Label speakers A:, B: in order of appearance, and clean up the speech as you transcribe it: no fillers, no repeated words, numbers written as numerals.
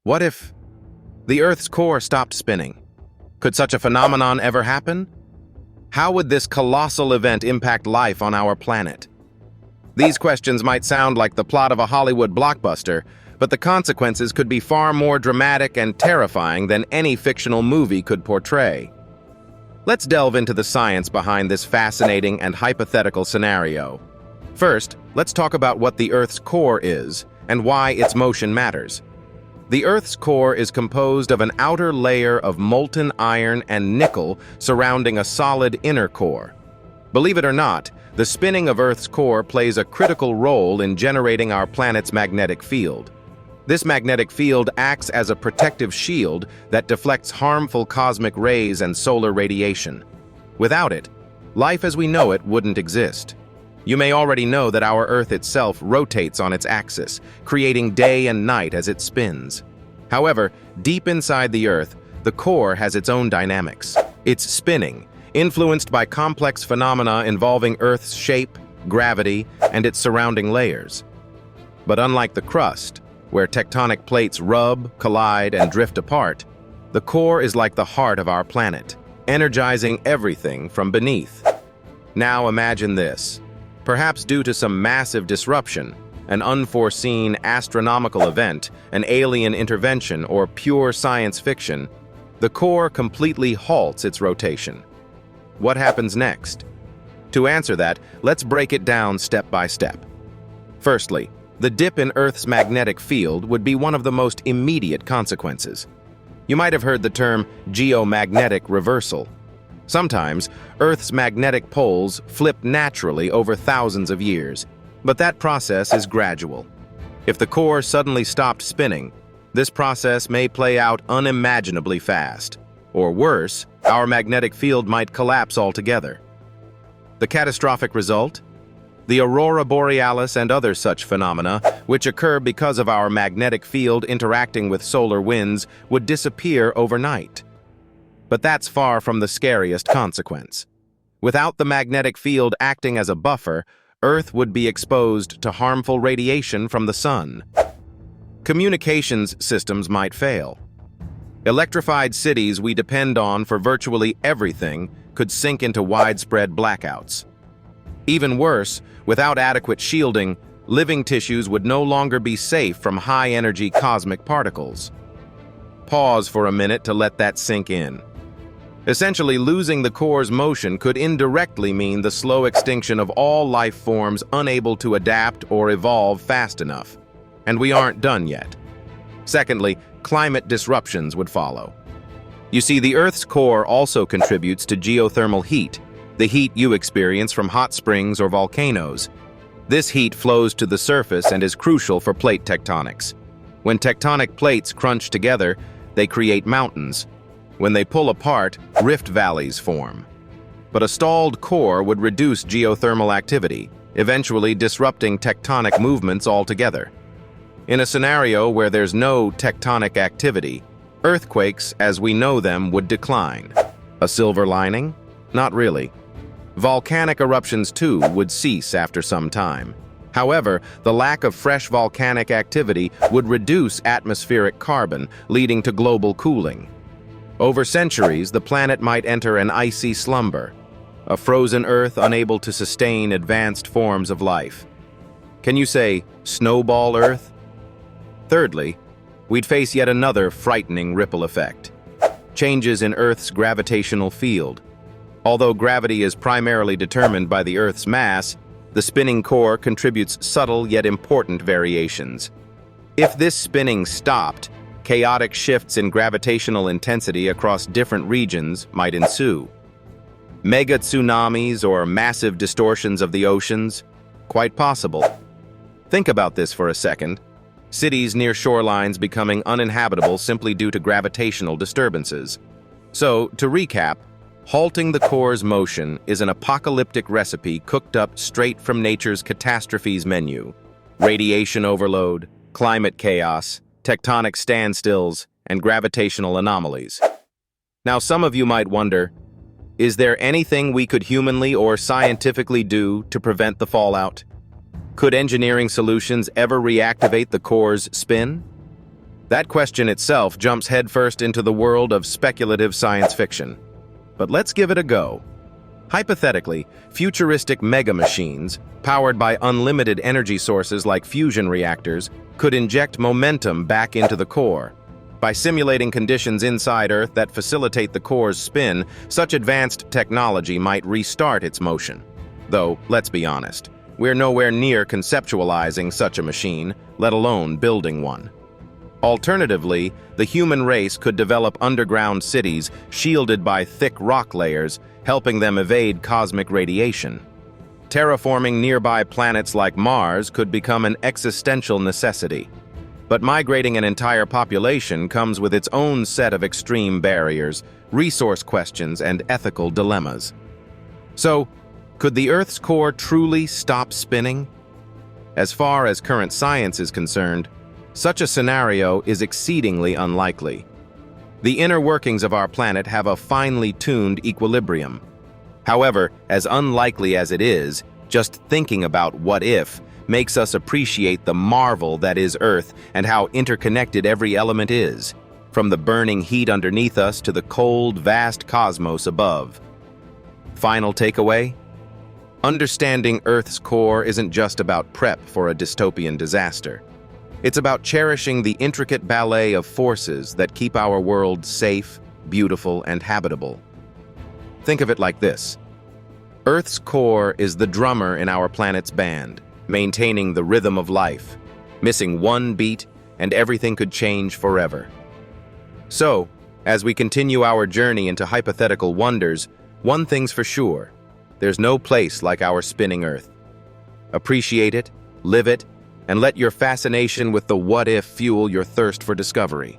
A: What if the Earth's core stopped spinning? Could such a phenomenon ever happen? How would this colossal event impact life on our planet? These questions might sound like the plot of a Hollywood blockbuster, but the consequences could be far more dramatic and terrifying than any fictional movie could portray. Let's delve into the science behind this fascinating and hypothetical scenario. First, let's talk about what the Earth's core is and why its motion matters. The Earth's core is composed of an outer layer of molten iron and nickel surrounding a solid inner core. Believe it or not, the spinning of Earth's core plays a critical role in generating our planet's magnetic field. This magnetic field acts as a protective shield that deflects harmful cosmic rays and solar radiation. Without it, life as we know it wouldn't exist. You may already know that our Earth itself rotates on its axis, creating day and night as it spins. However, deep inside the Earth, the core has its own dynamics. It's spinning, influenced by complex phenomena involving Earth's shape, gravity, and its surrounding layers. But unlike the crust, where tectonic plates rub, collide, and drift apart, the core is like the heart of our planet, energizing everything from beneath. Now imagine this. Perhaps due to some massive disruption, an unforeseen astronomical event, an alien intervention, or pure science fiction, the core completely halts its rotation. What happens next? To answer that, let's break it down step by step. Firstly, the dip in Earth's magnetic field would be one of the most immediate consequences. You might have heard the term geomagnetic reversal. Sometimes, Earth's magnetic poles flip naturally over thousands of years, but that process is gradual. If the core suddenly stopped spinning, this process may play out unimaginably fast. Or worse, our magnetic field might collapse altogether. The catastrophic result? The aurora borealis and other such phenomena, which occur because of our magnetic field interacting with solar winds, would disappear overnight. But that's far from the scariest consequence. Without the magnetic field acting as a buffer, Earth would be exposed to harmful radiation from the sun. Communications systems might fail. Electrified cities we depend on for virtually everything could sink into widespread blackouts. Even worse, without adequate shielding, living tissues would no longer be safe from high-energy cosmic particles. Pause for a minute to let that sink in. Essentially, losing the core's motion could indirectly mean the slow extinction of all life forms unable to adapt or evolve fast enough. And we aren't done yet. Secondly, climate disruptions would follow. You see, the Earth's core also contributes to geothermal heat, the heat you experience from hot springs or volcanoes. This heat flows to the surface and is crucial for plate tectonics. When tectonic plates crunch together, they create mountains. When they pull apart, rift valleys form. But a stalled core would reduce geothermal activity, eventually disrupting tectonic movements altogether. In a scenario where there's no tectonic activity, earthquakes as we know them would decline. A silver lining? Not really. Volcanic eruptions too would cease after some time. However, the lack of fresh volcanic activity would reduce atmospheric carbon, leading to global cooling. Over centuries, the planet might enter an icy slumber, a frozen Earth unable to sustain advanced forms of life. Can you say, snowball Earth? Thirdly, we'd face yet another frightening ripple effect. Changes in Earth's gravitational field. Although gravity is primarily determined by the Earth's mass, the spinning core contributes subtle yet important variations. If this spinning stopped, chaotic shifts in gravitational intensity across different regions might ensue. Mega tsunamis or massive distortions of the oceans? Quite possible. Think about this for a second. Cities near shorelines becoming uninhabitable simply due to gravitational disturbances. So, to recap, halting the core's motion is an apocalyptic recipe cooked up straight from nature's catastrophes menu. Radiation overload, climate chaos, tectonic standstills, and gravitational anomalies. Now, some of you might wonder, is there anything we could humanly or scientifically do to prevent the fallout? Could engineering solutions ever reactivate the core's spin? That question itself jumps headfirst into the world of speculative science fiction. But let's give it a go. Hypothetically, futuristic mega-machines, powered by unlimited energy sources like fusion reactors, could inject momentum back into the core. By simulating conditions inside Earth that facilitate the core's spin, such advanced technology might restart its motion. Though, let's be honest, we're nowhere near conceptualizing such a machine, let alone building one. Alternatively, the human race could develop underground cities shielded by thick rock layers, helping them evade cosmic radiation. Terraforming nearby planets like Mars could become an existential necessity. But migrating an entire population comes with its own set of extreme barriers, resource questions, and ethical dilemmas. So, could the Earth's core truly stop spinning? As far as current science is concerned, such a scenario is exceedingly unlikely. The inner workings of our planet have a finely tuned equilibrium. However, as unlikely as it is, just thinking about what if makes us appreciate the marvel that is Earth and how interconnected every element is, from the burning heat underneath us to the cold, vast cosmos above. Final takeaway? Understanding Earth's core isn't just about prep for a dystopian disaster. It's about cherishing the intricate ballet of forces that keep our world safe, beautiful, and habitable. Think of it like this. Earth's core is the drummer in our planet's band, maintaining the rhythm of life. Missing one beat, and everything could change forever. So, as we continue our journey into hypothetical wonders, one thing's for sure. There's no place like our spinning Earth. Appreciate it, live it, and let your fascination with the what-if fuel your thirst for discovery.